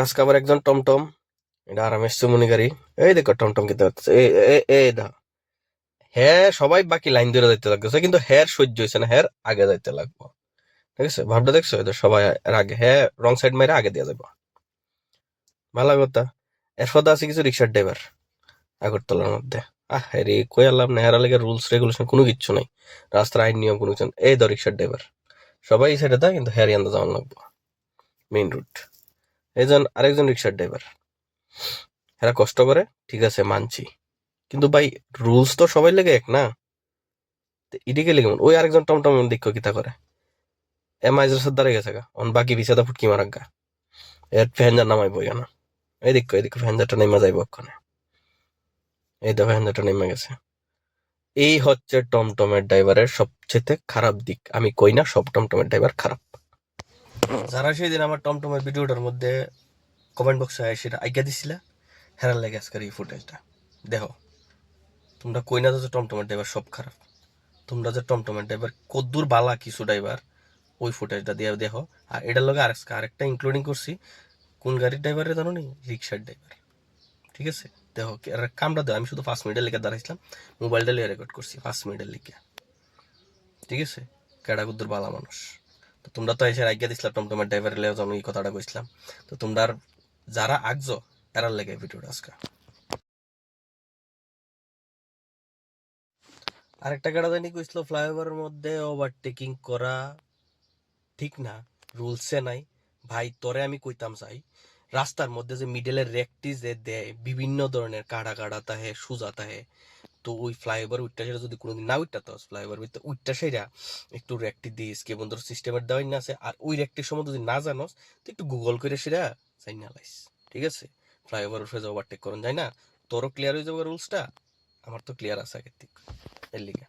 আজকে আবার একজন টমটম, এটা আরামের সুমনি গাড়ি। এই দেখো টমটম কিনতে পারতেছে, দা হ্যাঁ সবাই বাকি লাইন ধরে যাইতে লাগতেছে, কিন্তু হ্যার সহ্য হয়েছে না, হ্যার আগে যাইতে লাগবো। ঠিক আছে, ভাবটা দেখছো, এদের সবাই এর আগে হ্যাঁ রং সাইড মাইরে আগে দিয়ে যাবো, ভালো কথা। এরপর তো আছে কিছু রিক্সার ড্রাইভার আগরতলার মধ্যে। রে কই আলাম না, হেরা লেগে রুলস রেগুলেশন কোনো কিচ্ছু নাই, রাস্তার আইন নিয়ম কোনো কিছু নেই। এই ধর রিক্সার ড্রাইভার, সবাই এই সাইডে দা, কিন্তু হ্যারি আন্দা যাওয়ান লাগবো মেইন রুট। এইজন আরেকজন রিক্সার ড্রাইভার, এরা কষ্ট করে, ঠিক আছে মানছি, কিন্তু ভাই রুলস তো সবাই লেগে এক না। ইডিকে লেগে ওই আরেকজন টমটম দেখো কিতা করে, এমাইজের সাথে দাঁড়িয়ে গেছে গা, অন বাকি বিছাদা ফুটকি মারাক গা, এর ফ্যানজার নামাই বই না। এই দেখো ফ্যানজারটা নেমা যাইব ওখানে, এই দেখো ফ্যানজারটা নেমে গেছে। এই হচ্ছে টমটমের ড্রাইভারের সবচেয়ে খারাপ দিক। আমি কই না সব টমটমের ড্রাইভার খারাপ। যারা সেই দিন আমার টমটমের ভিডিওটার মধ্যে কমেন্ট বক্সে সেটা আজ্ঞা দিছিলা, হেরার লাগে আজকের এই ফুটেজটা দেখো। তোমরা কই না যে টমটমের ড্রাইভার সব খারাপ, তোমরা যে টমটমের ড্রাইভার কদ্দুর বালা কিছু ড্রাইভার, ওই ফুটেজটা দিয়ে দেখো। আর এটার লগে আরেকটা ইনক্লুডিং করছি, কোন গাড়ির ড্রাইভারে জানো নি, রিক্সার ড্রাইভার। ঠিক আছে, দেখো কামটা দেয়। আমি শুধু 5 মিনিটের লিখে দাঁড়াইছিলাম, মোবাইলটা লিয়ে রেকর্ড করছি 5 মিনিটের লিখে। ঠিক আছে, কেডা কুদ্দুর বালা মানুষ। তো তোমরা তো এসে আজ্ঞা দিছিলাম টমটমের ড্রাইভারের লেগে, আমি এই কথাটা কইছিলাম। তো তোমরা যারা আগছো এরার লেগে ভিডিওটা আজকে। আরেকটা কেডা জানি কইছিল ফ্লাইওভারের মধ্যে ওভারটেকিং করা ঠিক না, রুলসে নাই। ভাই তোরে আমি কইতাম চাই, রাস্তার মধ্যে যে মিডলের রেকটি যে দেয় বিভিন্ন ধরনের কাড়া কাড়া তাহে সুজা তাহে, তো ওই ফ্লাইওভার উইটটা সেটা যদি কোনোদিন না উইটটা তো ফ্লাইওভার উইটটা উইটটা সেটা একটু রেকটি দিস কে বন্ধুর সিস্টেমের দেওয়াই না আছে। আর ওই রেকটির সময় যদি না জানোস তো একটু গুগল করে সেটা চাই না লাইস। ঠিক আছে, ফ্লাইওভার উঠে যে ওভারটেক করুন যায় না, তোরও ক্লিয়ার হয়ে যাবে রুলসটা, আমার তো ক্লিয়ার আছে আগের থেকে, এর লিগে।